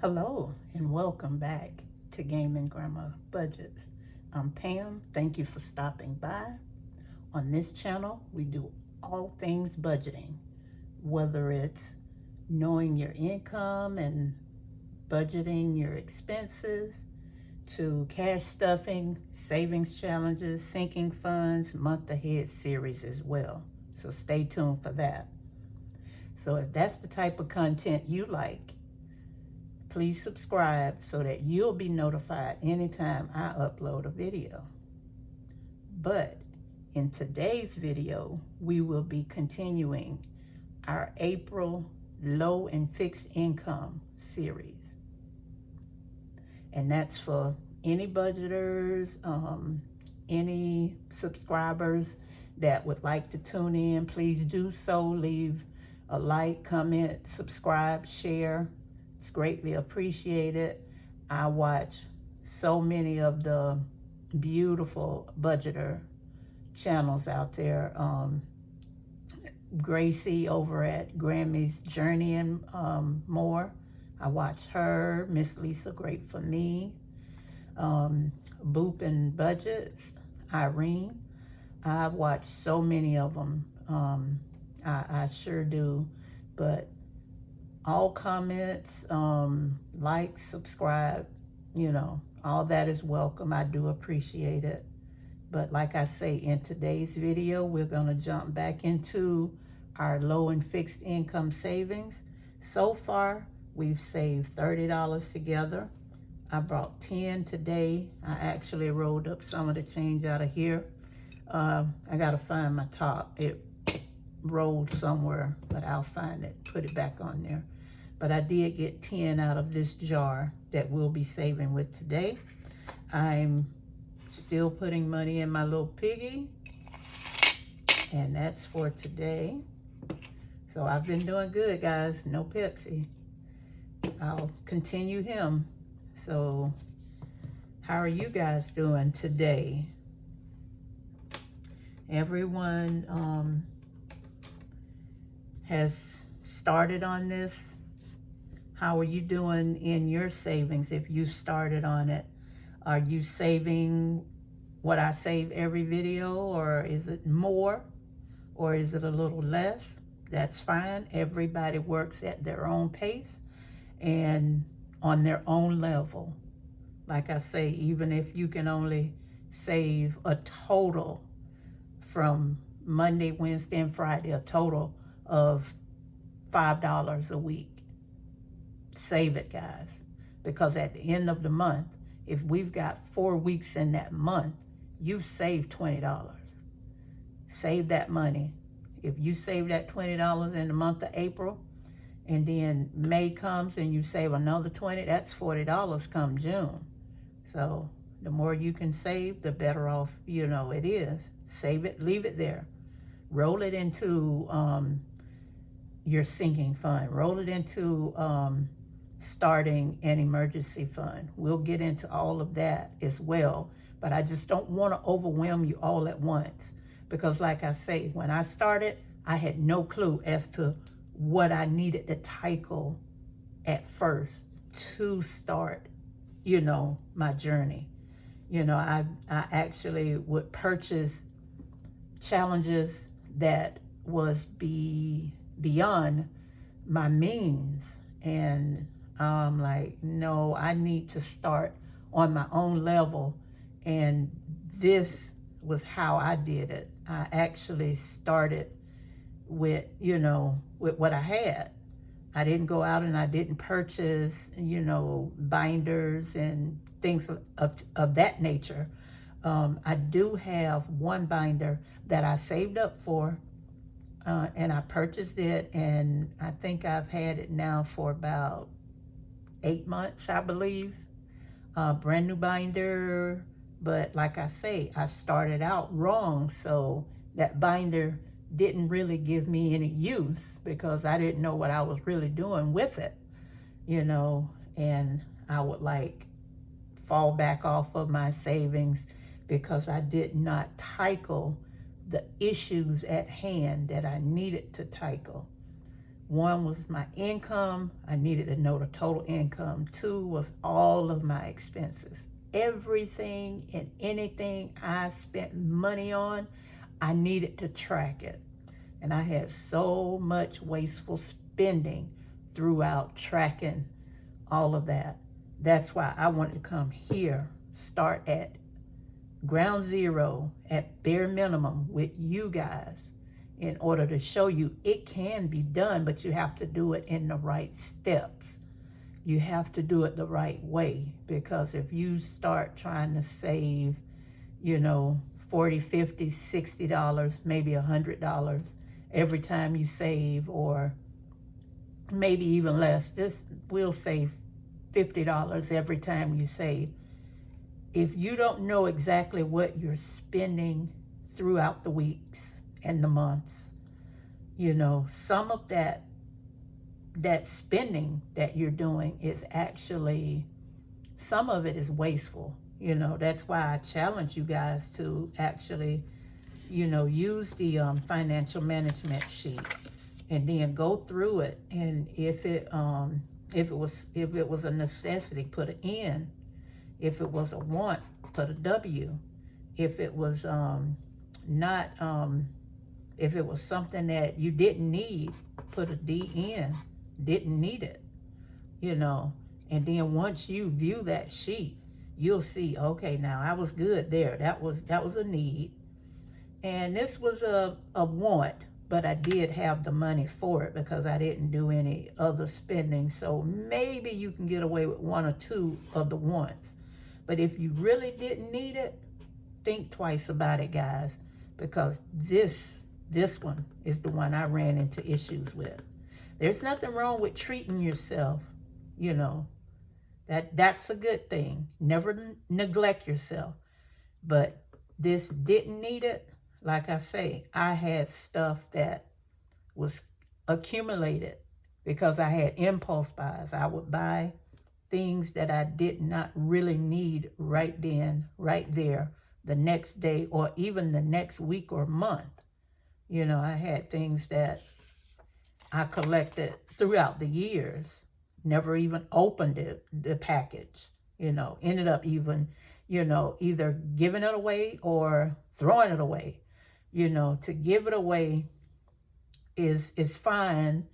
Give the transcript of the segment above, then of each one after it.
Hello and welcome back to Gaming Grandma Budgets. I'm Pam. Thank you for stopping by. On this channel, we do all things budgeting, whether it's knowing your income and budgeting your expenses, to cash stuffing, savings challenges, sinking funds, month ahead series as well. So stay tuned for that. So if that's the type of content you like, please subscribe so that you'll be notified anytime I upload a video. But in today's video, we will be continuing our April low and fixed income series. And that's for any budgeters, any subscribers that would like to tune in. Please do so. Leave a like, comment, subscribe, share. It's greatly appreciated. I watch so many of the beautiful budgeter channels out there. Gracie over at Grammy's Journey and more. I watch her, Miss Lisa Great for Me, Boop and Budgets, Irene. I watch so many of them. I sure do. But all comments, likes, subscribe, all that is welcome. I do appreciate it. But like I say, in today's video, we're gonna jump back into our low and fixed income savings. So far, we've saved $30 together. I brought 10 today. I actually rolled up some of the change out of here. I gotta find my top. It rolled somewhere, but I'll find it, put it back on there. But I did get 10 out of this jar that we'll be saving with today. I'm still putting money in my little piggy, and that's for today. So I've been doing good, guys. No Pepsi. I'll continue him. So how are you guys doing today? Everyone has started on this. How are you doing in your savings if you started on it? Are you saving what I save every video, or is it more, or is it a little less? That's fine. Everybody works at their own pace and on their own level. Like I say, even if you can only save a total from Monday, Wednesday, and Friday, a total of $5 a week. Save it, guys, because at the end of the month, if we've got 4 weeks in that month, you've saved $20. Save that money. If you save that $20 in the month of April, and then May comes and you save another $20, that's $40 come June. So the more you can save, the better off, it is. Save it, leave it there. Roll it into your sinking fund. Roll it into starting an emergency fund. We'll get into all of that as well, but I just don't want to overwhelm you all at once, because like I say, when I started, I had no clue as to what I needed to tackle at first to start, my journey. I actually would purchase challenges that was beyond my means, and like, no, I need to start on my own level. And this was how I did it. I actually started with what I had. I didn't go out and I didn't purchase binders and things of that nature. I do have one binder that I saved up for, and I purchased it, and I think I've had it now for about 8 months, I believe. Brand new binder, but like I say, I started out wrong, so that binder didn't really give me any use because I didn't know what I was really doing with it, and I would fall back off of my savings because I did not tackle the issues at hand that I needed to tackle. One was my income. I needed to know the total income. Two was all of my expenses. Everything and anything I spent money on, I needed to track it. And I had so much wasteful spending throughout tracking all of that. That's why I wanted to come here, start at ground zero, at bare minimum with you guys, in order to show you it can be done, but you have to do it in the right steps. You have to do it the right way, because if you start trying to save, you know, $40, $50, $60, maybe $100 every time you save, or maybe even less, this will save $50 every time you save. If you don't know exactly what you're spending throughout the weeks and the months, you know, some of that spending that you're doing is actually, some of it is wasteful. You know, that's why I challenge you guys to actually, you know, use the financial management sheet, and then go through it. And if it was a necessity, put an N. If it was a want, put a W. If it was not, if it was something that you didn't need, put a DN. Didn't need it, you know. And then once you view that sheet, you'll see, okay, now I was good there. That was a need. And this was a want, but I did have the money for it because I didn't do any other spending. So maybe you can get away with one or two of the wants. But if you really didn't need it, think twice about it, guys, because this one is the one I ran into issues with. There's nothing wrong with treating yourself, you know. That's a good thing. Never neglect yourself. But this didn't need it. Like I say, I had stuff that was accumulated because I had impulse buys. I would buy things that I did not really need right then, right there, the next day, or even the next week or month. You know, I had things that I collected throughout the years, never even opened the package, you know, ended up even, you know, either giving it away or throwing it away. You know, to give it away is fine,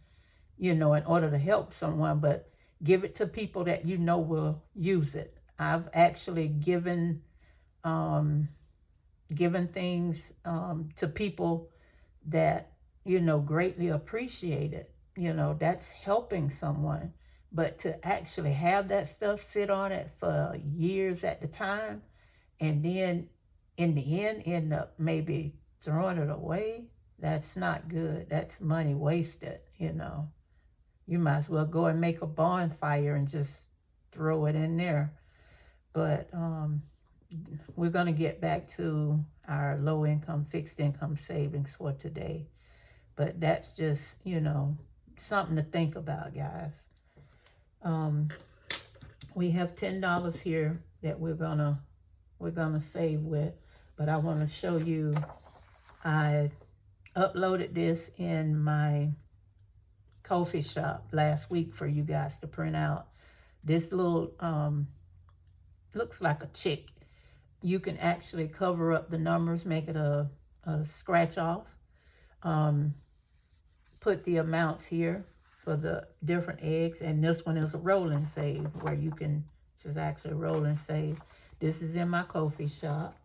you know, in order to help someone, but give it to people that you know will use it. I've actually given things to people that, you know, greatly appreciate it. You know, that's helping someone. But to actually have that stuff sit on it for years at the time, and then in the end up maybe throwing it away, that's not good. That's money wasted, you know. You might as well go and make a bonfire and just throw it in there. But we're going to get back to our low income, fixed income savings for today. But that's just, you know, something to think about, guys. We have $10 here that we're gonna save with, but I want to show you. I uploaded this in my coffee shop last week for you guys to print out. This little looks like a chick. You can actually cover up the numbers, make it a scratch off. Put the amounts here for the different eggs, and this one is a roll and save, where you can just actually roll and save. This is in my coffee shop.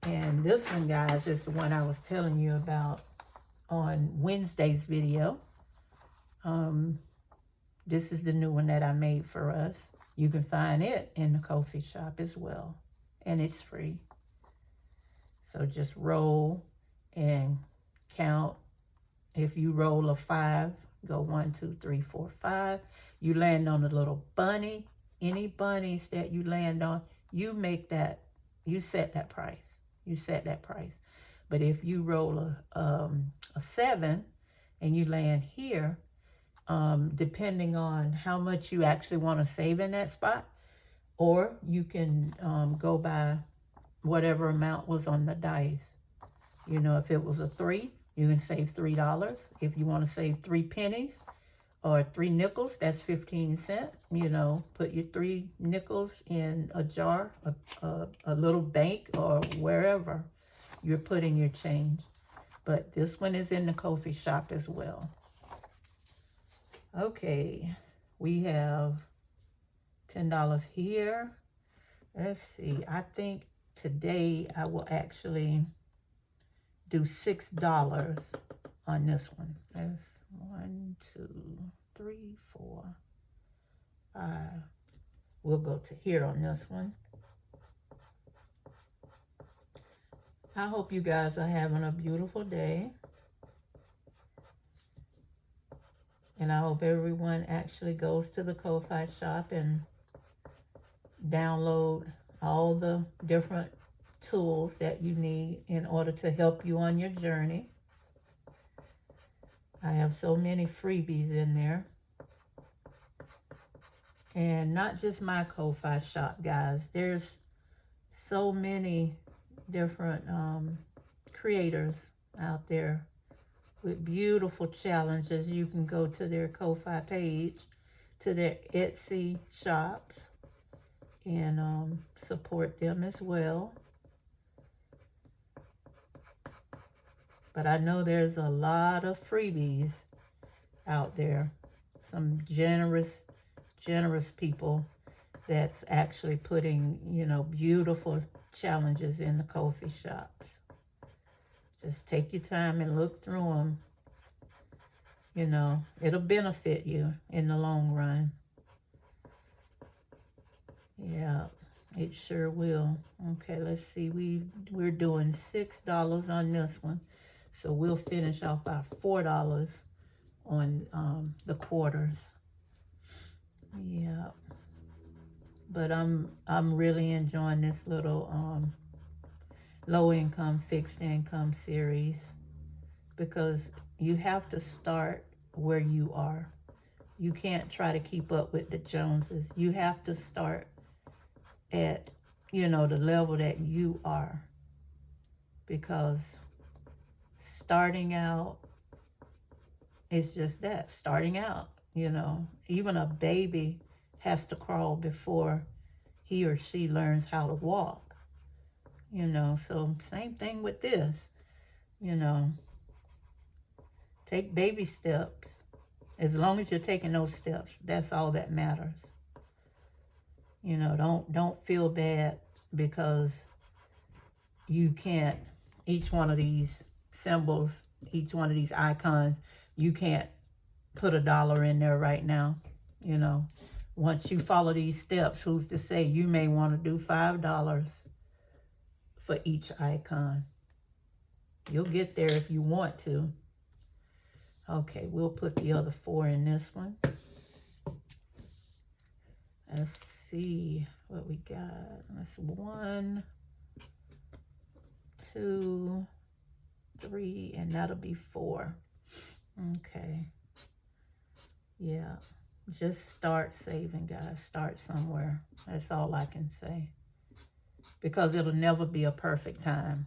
And this one, guys, is the one I was telling you about on Wednesday's video. This is the new one that I made for us. You can find it in the coffee shop as well, and it's free. So just roll and count. If you roll a 5, go 1, 2, 3, 4, 5. You land on a little bunny. Any bunnies that you land on, you make that, you set that price. You set that price. But if you roll a 7 and you land here, depending on how much you actually want to save in that spot, or you can go by whatever amount was on the dice. You know, if it was a 3, you can save $3. If you want to save 3 pennies or 3 nickels, that's 15 cents. You know, put your 3 nickels in a jar, a little bank, or wherever you're putting your change. But this one is in the coffee shop as well. Okay, we have $10 here. Let's see, I think today I will actually do $6 on this one. That's 1, 2, 3, 4, 5. We'll go to here on this one. I hope you guys are having a beautiful day. And I hope everyone actually goes to the Ko-Fi shop and download all the different tools that you need in order to help you on your journey. I have so many freebies in there. And not just my Ko-Fi shop, guys. There's so many different creators out there with beautiful challenges. You can go to their Ko-Fi page, to their Etsy shops, and support them as well. But I know there's a lot of freebies out there. Some generous people that's actually putting, you know, beautiful challenges in the coffee shops. Just take your time and look through them. You know, it'll benefit you in the long run. Yeah, it sure will. Okay, let's see. We're doing $6 on this one. So we'll finish off our $4 on the quarters. Yeah. But I'm really enjoying this little low income, fixed income series, because you have to start where you are. You can't try to keep up with the Joneses. You have to start at, you know, the level that you are, because starting out is just that, starting out. You know, even a baby has to crawl before he or she learns how to walk. You know, so same thing with this. You know, take baby steps. As long as you're taking those steps, that's all that matters. You know, don't feel bad because you can't, each one of these symbols, each one of these icons, you can't put $1 in there right now. You know, once you follow these steps, who's to say you may want to do $5 for each icon. You'll get there if you want to. Okay, we'll put the other 4 in this one. Let's see what we got. That's 1, 2, 3, and that'll be 4. Okay. Yeah. Just start saving, guys. Start somewhere. That's all I can say. Because it'll never be a perfect time.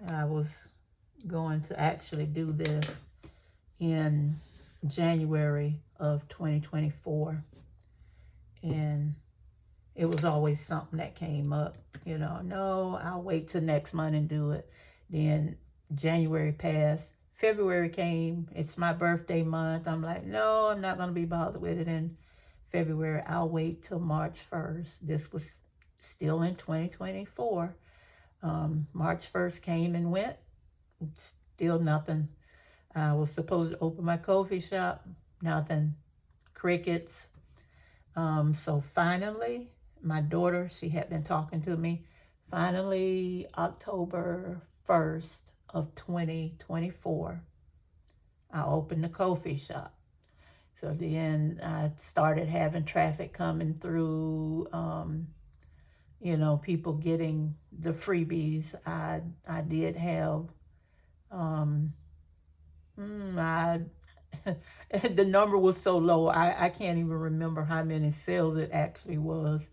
I was going to actually do this in January of 2024. And it was always something that came up. You know, no, I'll wait till next month and do it. Then January passed. February came. It's my birthday month. I'm like, no, I'm not going to be bothered with it in February. I'll wait till March 1st. This was still in 2024. March 1st came and went. Still nothing. I was supposed to open my coffee shop. Nothing. Crickets. So finally, my daughter, she had been talking to me. Finally, October 1st of 2024, I opened the coffee shop. So then I started having traffic coming through, you know, people getting the freebies. I did have, the number was so low, I can't even remember how many sales it actually was.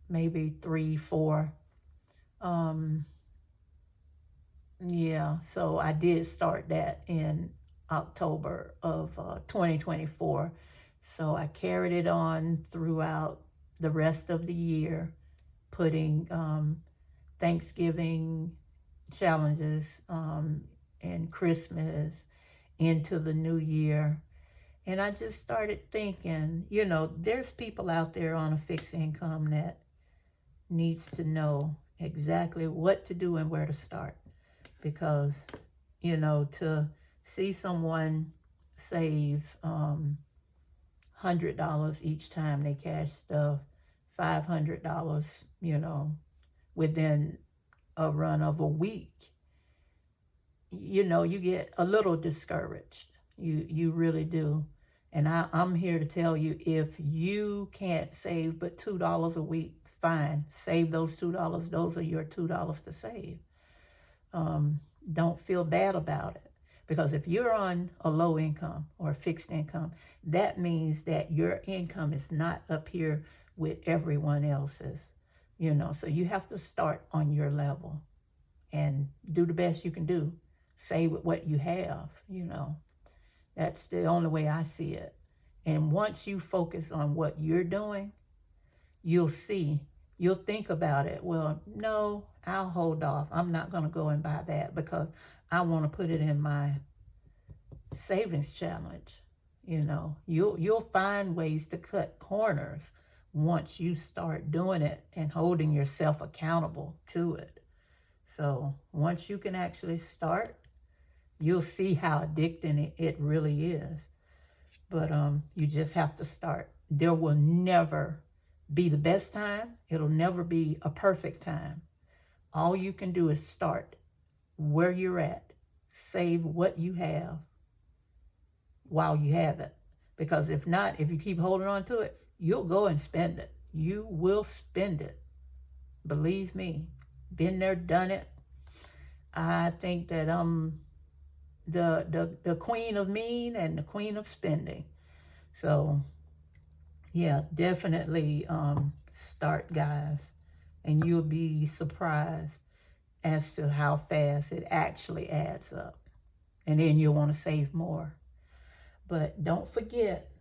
Maybe 3, 4. Yeah, so I did start that in October of 2024. So I carried it on throughout the rest of the year, putting Thanksgiving challenges and Christmas into the new year. And I just started thinking, there's people out there on a fixed income that needs to know exactly what to do and where to start. Because, to see someone save $100 each time they cash stuff, $500, within a run of a week, you get a little discouraged. You really do. And I'm here to tell you, if you can't save but $2 a week, fine. Save those $2. Those are your $2 to save. Don't feel bad about it. Because if you're on a low income or fixed income, that means that your income is not up here with everyone else's, so you have to start on your level and do the best you can do. Save with what you have, That's the only way I see it. And once you focus on what you're doing, you'll think about it. Well, no, I'll hold off. I'm not going to go and buy that because I want to put it in my savings challenge. You'll find ways to cut corners once you start doing it and holding yourself accountable to it. So once you can actually start, you'll see how addicting it really is. But you just have to start. There will never be the best time. It'll never be a perfect time. All you can do is start where you're at. Save what you have while you have it. Because if not, if you keep holding on to it, you'll go and spend it. You will spend it. Believe me. Been there, done it. I think that the queen of mean and the queen of spending. So yeah, definitely start, guys, and you'll be surprised as to how fast it actually adds up. And then you'll want to save more. But don't forget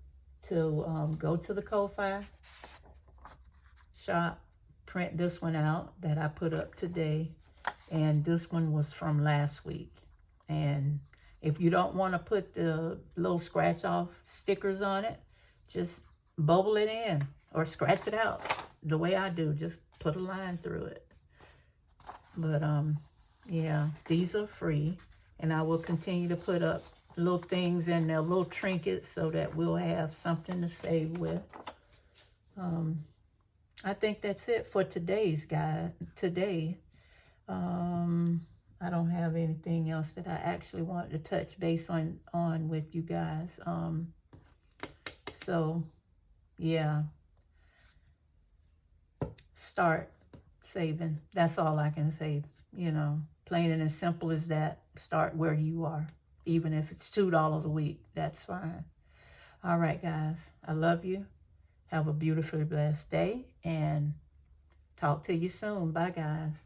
to go to the Ko-Fi shop, print this one out that I put up today. And this one was from last week. And if you don't want to put the little scratch off stickers on it, just bubble it in or scratch it out the way I do. Just put a line through it. But yeah, these are free, and I will continue to put up little things in there, little trinkets, so that we'll have something to save with. I think that's it for today's guide. Today, I don't have anything else that I actually wanted to touch base on with you guys. So yeah, start saving. That's all I can say. Plain and as simple as that. Start where you are. Even if it's $2 a week, that's fine. All right, guys. I love you. Have a beautifully blessed day, and talk to you soon. Bye, guys.